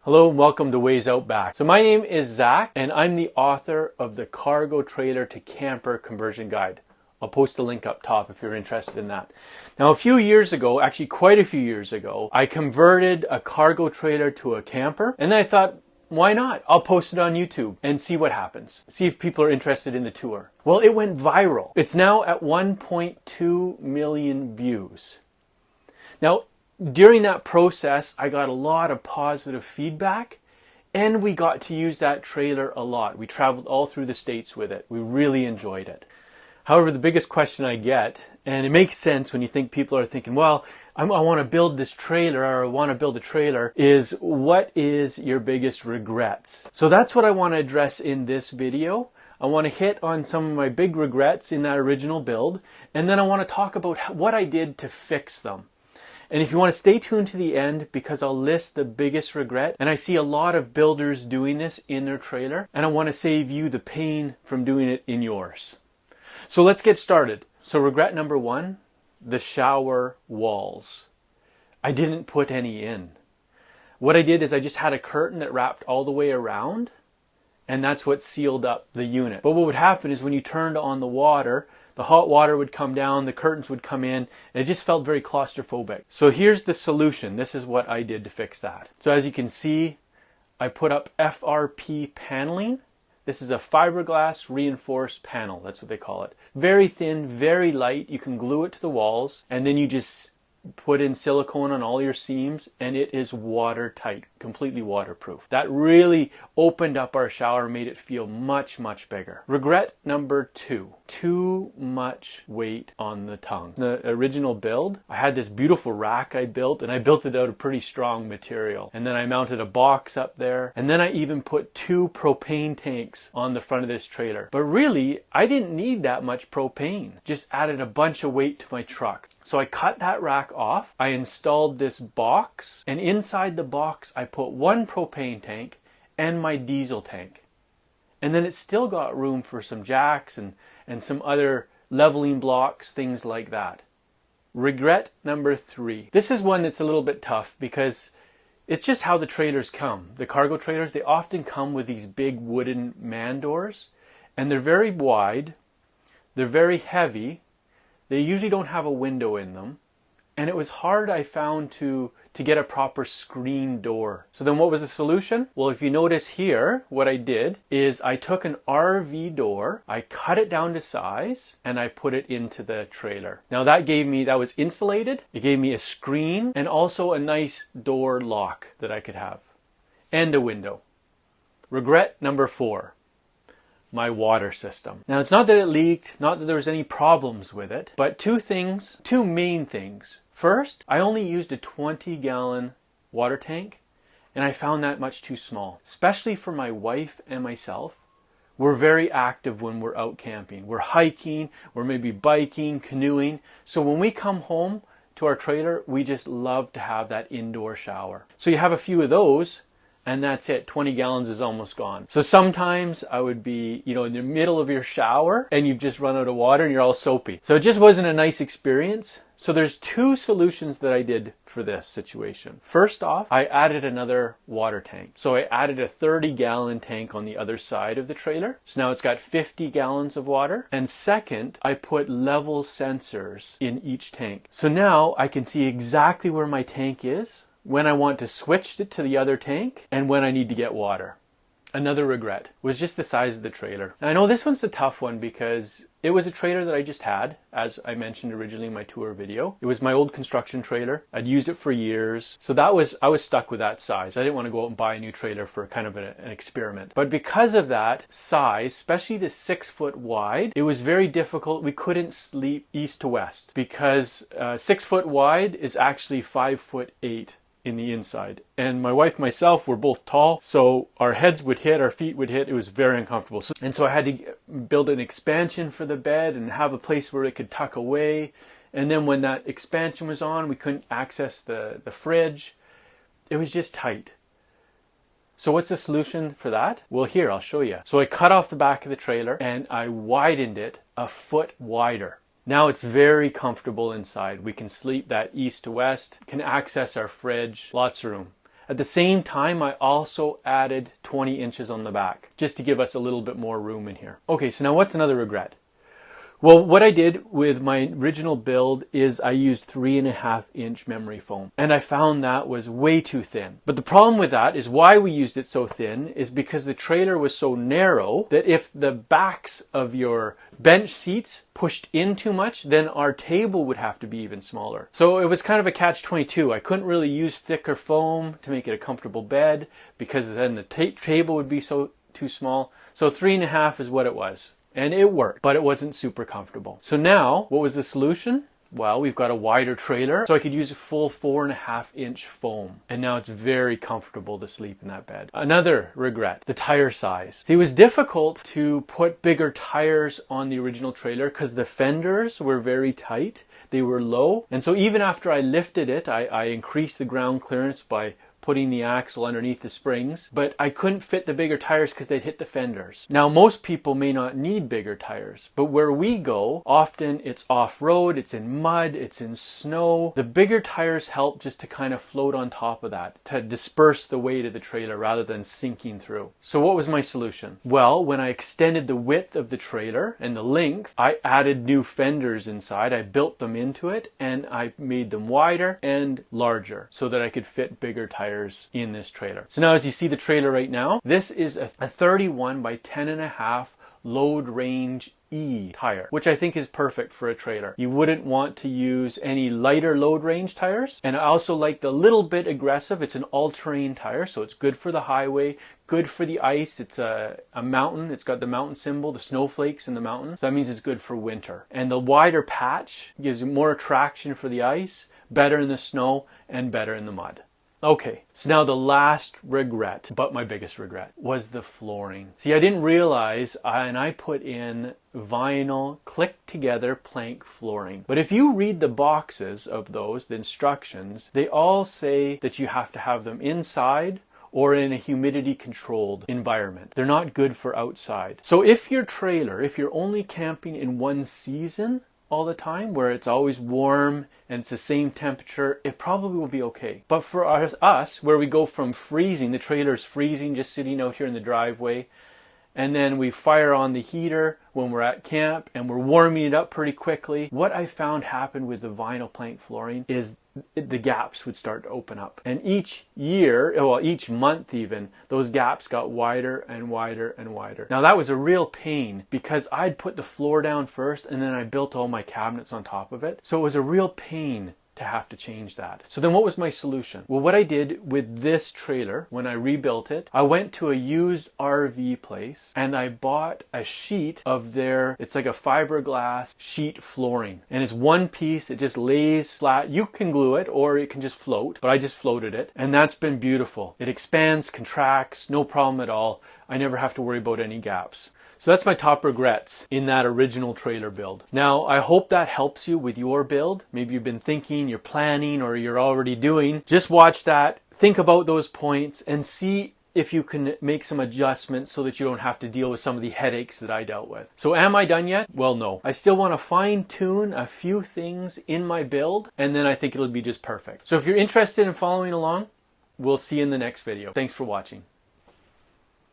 Hello and welcome to Ways Out Back. So my name is Zach and I'm the author of the Cargo Trailer to Camper Conversion Guide. I'll post a link up top if you're interested in that. Now a few years ago, actually quite a few years ago, I converted a cargo trailer to a camper and then I thought, why not? I'll post it on YouTube and see what happens. See if people are interested in the tour. Well, it went viral. It's now at 1.2 million views. Now, during that process, I got a lot of positive feedback and we got to use that trailer a lot. We traveled all through the States with it. We really enjoyed it. However, the biggest question I get, and it makes sense when you think people are thinking, well, I want to build this trailer or I want to build a trailer, is what is your biggest regrets? So that's what I want to address in this video. I want to hit on some of my big regrets in that original build, and then I want to talk about what I did to fix them. And if you want to stay tuned to the end, because I'll list the biggest regret, and I see a lot of builders doing this in their trailer, and I want to save you the pain from doing it in yours. So let's get started. So regret number one, the shower walls. I didn't put any in. What I did is I just had a curtain that wrapped all the way around, and that's what sealed up the unit. But what would happen is when you turned on the water, the hot water would come down, the curtains would come in, and it just felt very claustrophobic. So here's the solution. This is what I did to fix that. So as you can see, I put up FRP paneling. This is a fiberglass reinforced panel. That's what they call it. Very thin, very light. You can glue it to the walls, and then you just put in silicone on all your seams, and it is watertight, completely waterproof. That really opened up our shower, made it feel much, much bigger. Regret number two, too much weight on the tongue. The original build, I had this beautiful rack I built, and I built it out of pretty strong material. And then I mounted a box up there, and then I even put 2 propane tanks on the front of this trailer. But really, I didn't need that much propane. Just added a bunch of weight to my truck. So I cut that rack off, I installed this box, and inside the box I put 1 propane tank and my diesel tank. And then it still got room for some jacks and some other leveling blocks, things like that. Regret number 3. This is one that's a little bit tough because it's just how the trailers come. The cargo trailers, they often come with these big wooden man doors, and they're very wide, they're very heavy. They usually don't have a window in them. And it was hard, I found, to get a proper screen door. So then what was the solution? Well, if you notice here, what I did is I took an RV door, I cut it down to size, and I put it into the trailer. Now that was insulated, it gave me a screen, and also a nice door lock that I could have. And a window. Regret number 4. My water system. Now it's not that it leaked, not that there was any problems with it, but two main things. First, I only used a 20-gallon water tank, and I found that much too small, especially for my wife and myself. We're very active when we're out camping. We're hiking, we're maybe biking, canoeing. So when we come home to our trailer, we just love to have that indoor shower. So you have a few of those, and that's it. 20 gallons is almost gone. So sometimes I would be, in the middle of your shower and you've just run out of water and you're all soapy. So it just wasn't a nice experience. So there's 2 solutions that I did for this situation. First off, I added another water tank. So I added a 30-gallon tank on the other side of the trailer. So now it's got 50 gallons of water. And second, I put level sensors in each tank. So now I can see exactly where my tank is, when I want to switch it to the other tank, and when I need to get water. Another regret was just the size of the trailer. And I know this one's a tough one because it was a trailer that I just had, as I mentioned originally in my tour video. It was my old construction trailer. I'd used it for years. So I was stuck with that size. I didn't want to go out and buy a new trailer for kind of an experiment. But because of that size, especially the 6 foot wide, it was very difficult. We couldn't sleep east to west because 6 foot wide is actually 5'8" in the inside. And my wife and myself were both tall, so our heads would hit, our feet would hit. It was very uncomfortable. So I had to build an expansion for the bed and have a place where it could tuck away. And then when that expansion was on, we couldn't access the fridge. It was just tight. So what's the solution for that? Well, here, I'll show you. So I cut off the back of the trailer and I widened it a foot wider. Now it's very comfortable inside. We can sleep that east to west, can access our fridge, lots of room. At the same time, I also added 20 inches on the back, just to give us a little bit more room in here. Okay, so now what's another regret? Well, what I did with my original build is I used 3.5-inch memory foam, and I found that was way too thin. But the problem with that is why we used it so thin is because the trailer was so narrow that if the backs of your bench seats pushed in too much, then our table would have to be even smaller. So it was kind of a catch-22. I couldn't really use thicker foam to make it a comfortable bed because then the table would be too small. So 3.5 is what it was. And it worked, but it wasn't super comfortable. So now, what was the solution? Well, we've got a wider trailer, so I could use a full 4.5-inch foam. And now it's very comfortable to sleep in that bed. Another regret, the tire size. See, it was difficult to put bigger tires on the original trailer because the fenders were very tight. They were low. And so even after I lifted it, I increased the ground clearance by putting the axle underneath the springs, but I couldn't fit the bigger tires because they'd hit the fenders. Now, most people may not need bigger tires, but where we go, often it's off-road, it's in mud, it's in snow. The bigger tires help just to kind of float on top of that, to disperse the weight of the trailer rather than sinking through. So what was my solution? Well, when I extended the width of the trailer and the length, I added new fenders inside. I built them into it and I made them wider and larger so that I could fit bigger tires in this trailer. So now as you see the trailer right now, this is a 31 by 10.5 load range E tire, which I think is perfect for a trailer. You wouldn't want to use any lighter load range tires. And I also like the little bit aggressive. It's an all-terrain tire, so it's good for the highway, good for the ice. It's a mountain. It's got the mountain symbol, the snowflakes in the mountains. So that means it's good for winter. And the wider patch gives you more traction for the ice, better in the snow, and better in the mud. Okay, so now the last regret, but my biggest regret, was the flooring. See, I didn't realize, and I put in vinyl click together plank flooring. But if you read the boxes of those, the instructions, they all say that you have to have them inside or in a humidity controlled environment. They're not good for outside. So if your trailer, if you're only camping in one season, all the time, where it's always warm and it's the same temperature, it probably will be okay. But for us, where we go from freezing, the trailer's freezing just sitting out here in the driveway, and then we fire on the heater when we're at camp and we're warming it up pretty quickly. What I found happened with the vinyl plank flooring is the gaps would start to open up. And each year, well, each month even, those gaps got wider and wider and wider. Now that was a real pain because I'd put the floor down first and then I built all my cabinets on top of it. So it was a real pain to have to change that. So then what was my solution? Well, what I did with this trailer, when I rebuilt it, I went to a used RV place and I bought a sheet of it's like a fiberglass sheet flooring. And it's one piece, it just lays flat. You can glue it or it can just float, but I just floated it. And that's been beautiful. It expands, contracts, no problem at all. I never have to worry about any gaps. So that's my top regrets in that original trailer build. Now, I hope that helps you with your build. Maybe you've been thinking, you're planning, or you're already doing. Just watch that, think about those points, and see if you can make some adjustments so that you don't have to deal with some of the headaches that I dealt with. So am I done yet? Well, no. I still want to fine tune a few things in my build, and then I think it'll be just perfect. So if you're interested in following along, we'll see you in the next video. Thanks for watching.